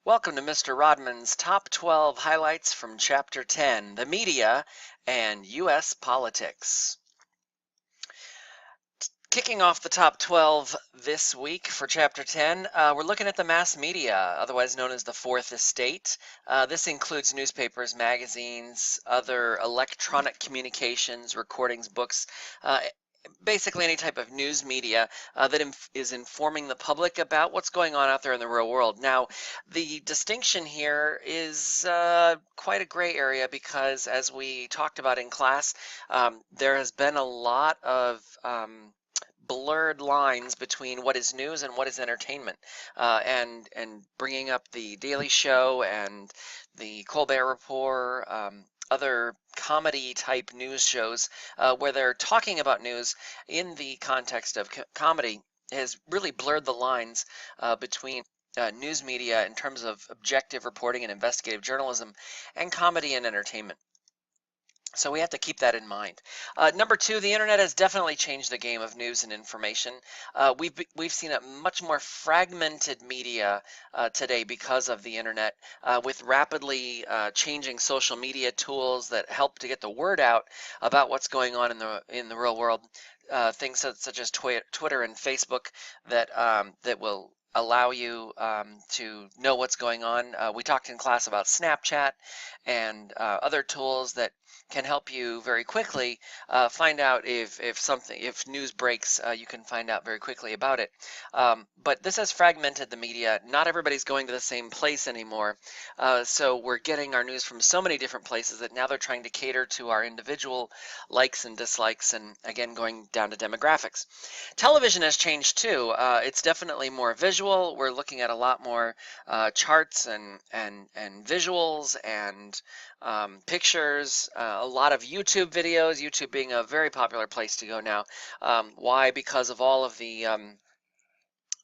Welcome to Mr. Rodman's Top 12 Highlights from Chapter 10, The Media and U.S. Politics. Kicking off the top 12 this week for Chapter 10, we're looking at the mass media, otherwise known as the Fourth Estate. This includes newspapers, magazines, other electronic communications, recordings, books, basically any type of news media that is informing the public about what's going on out there in the real world. Now, the distinction here is quite a gray area because, as we talked about in class, there has been a lot of blurred lines between what is news and what is entertainment, and bringing up the Daily Show and the Colbert Report, other comedy type news shows where they're talking about news in the context of comedy has really blurred the lines between news media in terms of objective reporting and investigative journalism and comedy and entertainment. So we have to keep that in mind. Number two, the internet has definitely changed the game of news and information. We've seen a much more fragmented media today because of the internet, with rapidly changing social media tools that help to get the word out about what's going on in the real world. Things such as Twitter and Facebook that will allow you to know what's going on. We talked in class about Snapchat and other tools that can help you very quickly find out if news breaks. You can find out very quickly about it. But this has fragmented the media. Not everybody's going to the same place anymore. So we're getting our news from so many different places that now they're trying to cater to our individual likes and dislikes, and again going down to demographics. Television has changed too. It's definitely more visual. We're looking at a lot more charts and visuals and pictures, a lot of YouTube videos, YouTube being a very popular place to go now. Why? Because of all of the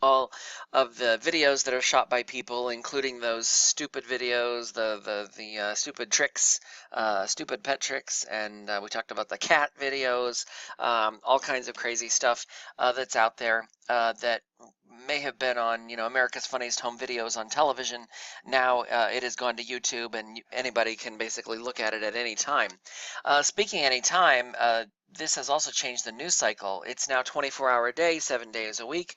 videos that are shot by people, including those stupid videos, the stupid tricks, stupid pet tricks, and we talked about the cat videos, all kinds of crazy stuff that's out there that may have been on, America's Funniest Home Videos on television. Now it has gone to YouTube, and anybody can basically look at it at any time. Speaking any time, this has also changed the news cycle. It's now 24-hour a day, 7 days a week,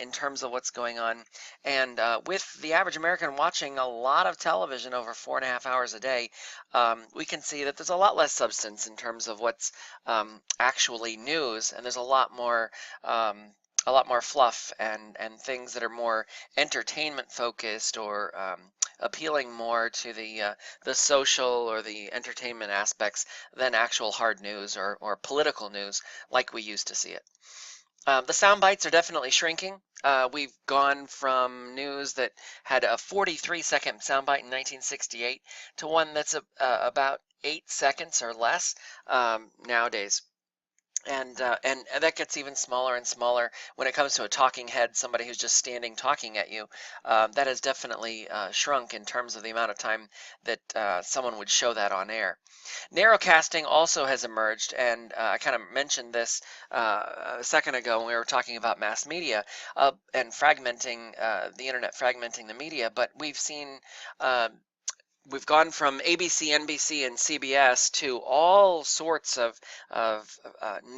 in terms of what's going on. And with the average American watching a lot of television over 4.5 hours a day, we can see that there's a lot less substance in terms of what's actually news, and there's a lot more fluff and things that are more entertainment focused or appealing more to the social or the entertainment aspects than actual hard news or political news like we used to see it. The sound bites are definitely shrinking. We've gone from news that had a 43-second soundbite in 1968 to one that's about 8 seconds or less nowadays. And that gets even smaller and smaller when it comes to a talking head, somebody who's just standing talking at you. That has definitely shrunk in terms of the amount of time that someone would show that on air. Narrowcasting also has emerged, and I kind of mentioned this a second ago when we were talking about mass media and fragmenting the internet, fragmenting the media. But we've gone from ABC, NBC, and CBS to all sorts of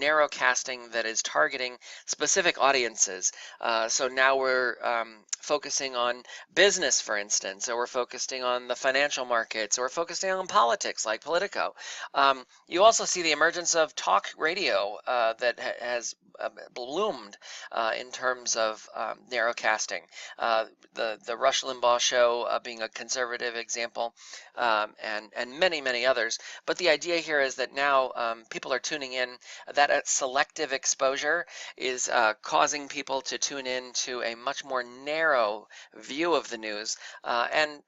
narrowcasting that is targeting specific audiences. So now we're focusing on business, for instance, or we're focusing on the financial markets, or we're focusing on politics, like Politico. You also see the emergence of talk radio that has bloomed in terms of narrowcasting. The Rush Limbaugh show being a conservative example, and many others. But the idea here is that now people are tuning in. That selective exposure is causing people to tune in to a much more narrow view of the news, and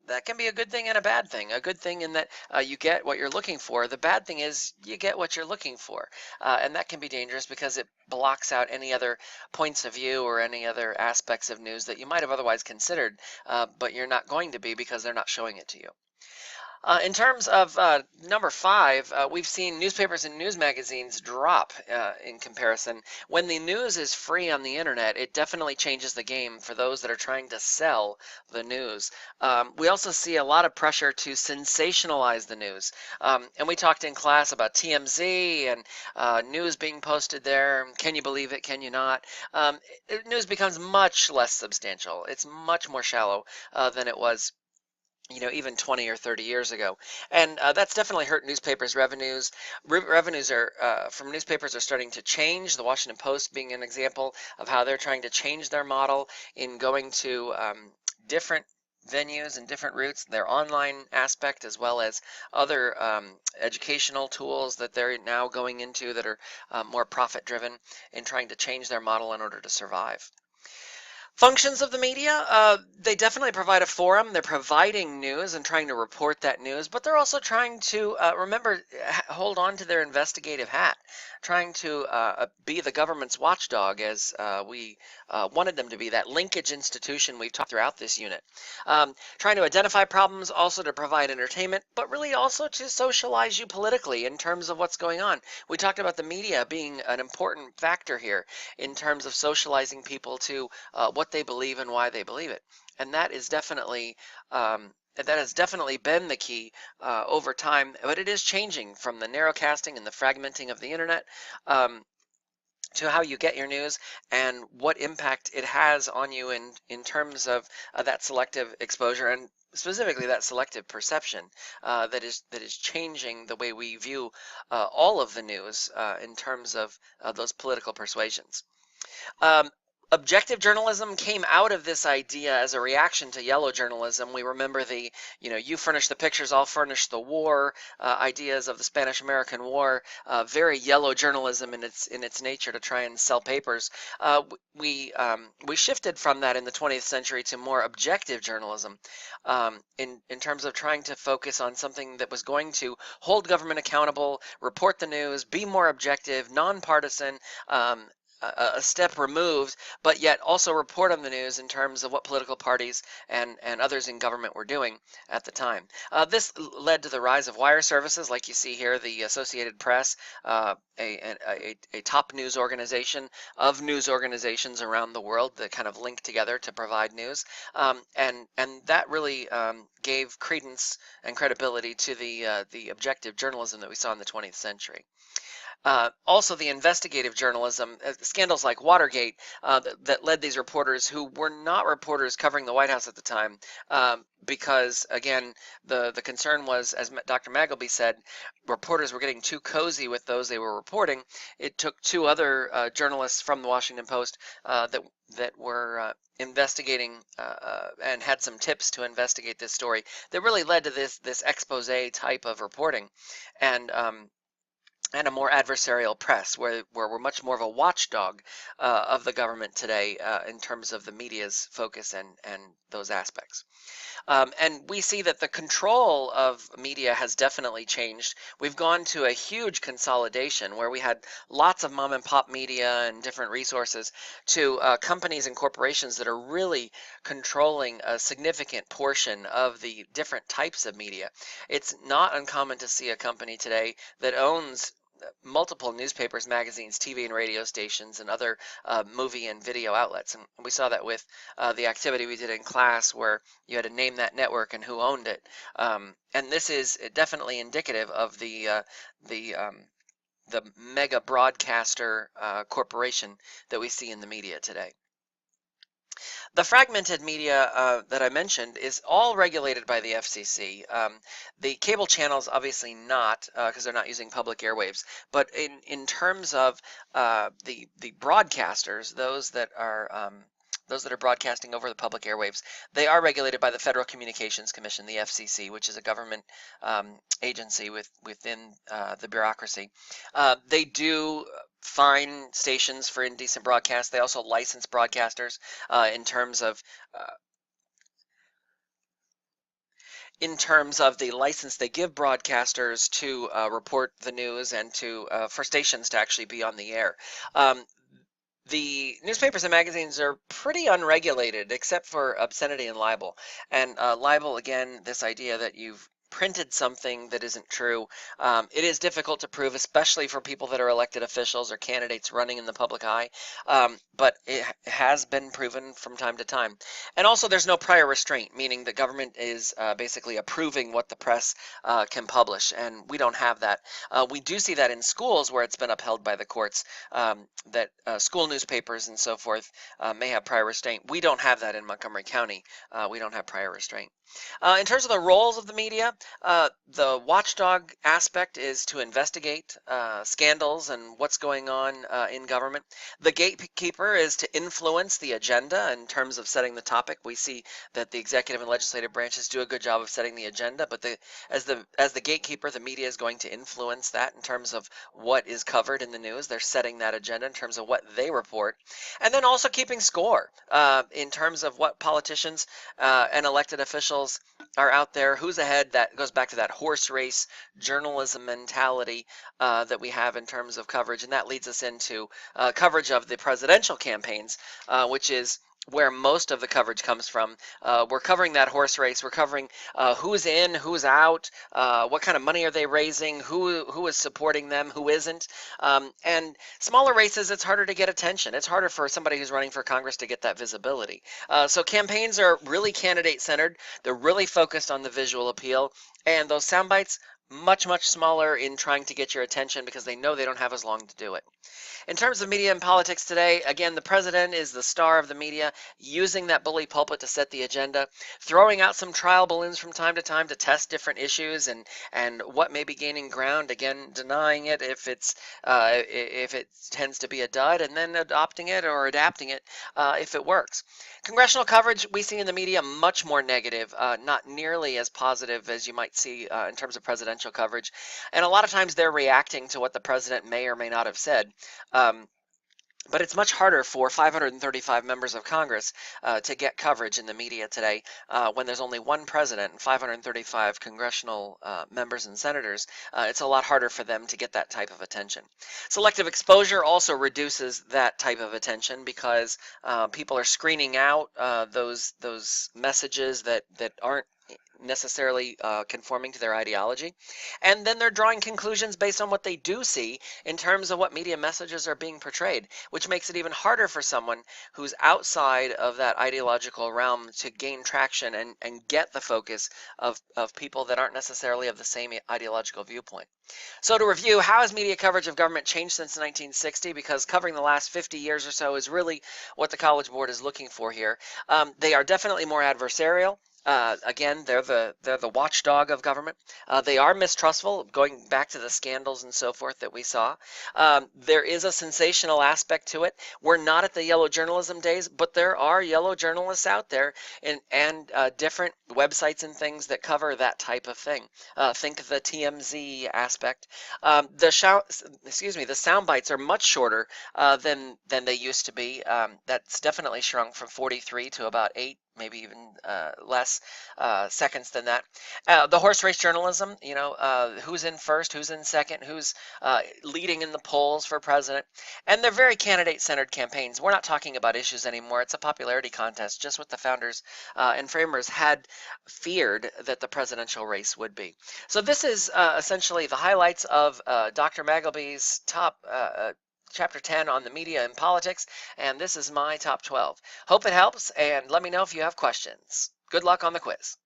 that can be a good thing and a bad thing. A good thing in that you get what you're looking for. The bad thing is you get what you're looking for, and that can be dangerous because it blocks out any other points of view or any other aspects of news that you might have otherwise considered, but you're not going to be because they're not showing it to you. In terms of number 5, we've seen newspapers and news magazines drop in comparison. When the news is free on the internet, it definitely changes the game for those that are trying to sell the news. We also see a lot of pressure to sensationalize the news. And we talked in class about TMZ and news being posted there. Can you believe it? Can you not? News becomes much less substantial. It's much more shallow than it was even 20 or 30 years ago. And that's definitely hurt newspapers' revenues. Revenues are from newspapers are starting to change. The Washington Post being an example of how they're trying to change their model in going to different venues and different routes, their online aspect, as well as other educational tools that they're now going into that are more profit driven in trying to change their model in order to survive. Functions of the media, they definitely provide a forum. They're providing news and trying to report that news, but they're also trying to, hold on to their investigative hat, trying to be the government's watchdog as we wanted them to be, that linkage institution we've talked throughout this unit. Trying to identify problems, also to provide entertainment, but really also to socialize you politically in terms of what's going on. We talked about the media being an important factor here in terms of socializing people to what they believe and why they believe it. And that is definitely that has definitely been the key over time, but it is changing from the narrowcasting and the fragmenting of the internet to how you get your news and what impact it has on you in terms of that selective exposure and specifically that selective perception that is changing the way we view all of the news in terms of those political persuasions. Um, Objective journalism came out of this idea as a reaction to yellow journalism. We remember the, you furnish the pictures, I'll furnish the war ideas of the Spanish-American War. Very yellow journalism in its nature to try and sell papers. We shifted from that in the 20th century to more objective journalism, in terms of trying to focus on something that was going to hold government accountable, report the news, be more objective, nonpartisan. A step removed, but yet also report on the news in terms of what political parties and others in government were doing at the time. This led to the rise of wire services, like you see here, the Associated Press, a top news organization of news organizations around the world that kind of link together to provide news, and that really gave credence and credibility to the objective journalism that we saw in the 20th century. Also, the investigative journalism, scandals like Watergate, that led these reporters who were not reporters covering the White House at the time, because, again, the concern was, as Dr. Magleby said, reporters were getting too cozy with those they were reporting. It took two other journalists from the Washington Post that were investigating and had some tips to investigate this story that really led to this expose type of reporting. And a more adversarial press, where we're much more of a watchdog of the government today in terms of the media's focus and those aspects. And we see that the control of media has definitely changed. We've gone to a huge consolidation where we had lots of mom and pop media and different resources to companies and corporations that are really controlling a significant portion of the different types of media. It's not uncommon to see a company today that owns multiple newspapers, magazines, TV and radio stations, and other movie and video outlets. And we saw that with the activity we did in class where you had to name that network and who owned it. And this is definitely indicative of the mega broadcaster corporation that we see in the media today. The fragmented media that I mentioned is all regulated by the FCC. The cable channels, obviously not, because they're not using public airwaves. But in terms of the broadcasters, those that are broadcasting over the public airwaves, they are regulated by the Federal Communications Commission, the FCC, which is a government agency within the bureaucracy. They do fine stations for indecent broadcast. They also license broadcasters in terms of the license they give broadcasters to report the news and to for stations to actually be on the air. The newspapers and magazines are pretty unregulated, except for obscenity and libel. And libel, again, this idea that you've printed something that isn't true. It is difficult to prove, especially for people that are elected officials or candidates running in the public eye, but it has been proven from time to time. And also, there's no prior restraint, meaning the government is basically approving what the press can publish, and we don't have that. We do see that in schools where it's been upheld by the courts, that school newspapers and so forth may have prior restraint. We don't have that in Montgomery County. We don't have prior restraint. In terms of the roles of the media, the watchdog aspect is to investigate scandals and what's going on in government. The gatekeeper is to influence the agenda in terms of setting the topic. We see that the executive and legislative branches do a good job of setting the agenda, but as the gatekeeper, the media is going to influence that in terms of what is covered in the news. They're setting that agenda in terms of what they report, and then also keeping score in terms of what politicians and elected officials are out there, who's ahead. That goes back to that horse race journalism mentality that we have in terms of coverage, and that leads us into coverage of the presidential campaigns, which is where most of the coverage comes from. We're covering that horse race. We're covering who's in, who's out, what kind of money are they raising, who is supporting them, who isn't. And smaller races, it's harder to get attention. It's harder for somebody who's running for Congress to get that visibility. So campaigns are really candidate-centered. They're really focused on the visual appeal. And those sound bites, much, much smaller in trying to get your attention because they know they don't have as long to do it. In terms of media and politics today, again, the president is the star of the media, using that bully pulpit to set the agenda, throwing out some trial balloons from time to test different issues and what may be gaining ground, again, denying it if it tends to be a dud, and then adopting it or adapting it if it works. Congressional coverage we see in the media much more negative, not nearly as positive as you might see in terms of presidential coverage. And a lot of times they're reacting to what the president may or may not have said. But it's much harder for 535 members of Congress to get coverage in the media today when there's only one president and 535 congressional members and senators. It's a lot harder for them to get that type of attention. Selective exposure also reduces that type of attention because people are screening out those messages that aren't necessarily conforming to their ideology, and then they're drawing conclusions based on what they do see in terms of what media messages are being portrayed, which makes it even harder for someone who's outside of that ideological realm to gain traction and get the focus of people that aren't necessarily of the same ideological viewpoint. So to review, how has media coverage of government changed since 1960? Because covering the last 50 years or so is really what the College Board is looking for here. They are definitely more adversarial. Again, they're the watchdog of government. They are mistrustful, going back to the scandals and so forth that we saw. There is a sensational aspect to it. We're not at the yellow journalism days, but there are yellow journalists out there and different websites and things that cover that type of thing. Think of the TMZ aspect. The sound bites are much shorter than they used to be. That's definitely shrunk from 43 to about 8. Maybe even less seconds than that. The horse race journalism, who's in first, who's in second, who's leading in the polls for president. And they're very candidate-centered campaigns. We're not talking about issues anymore. It's a popularity contest, just what the founders and framers had feared that the presidential race would be. So this is essentially the highlights of Dr. Maggleby's top Chapter 10 on the media and politics, and this is my top 12. Hope it helps, and let me know if you have questions. Good luck on the quiz.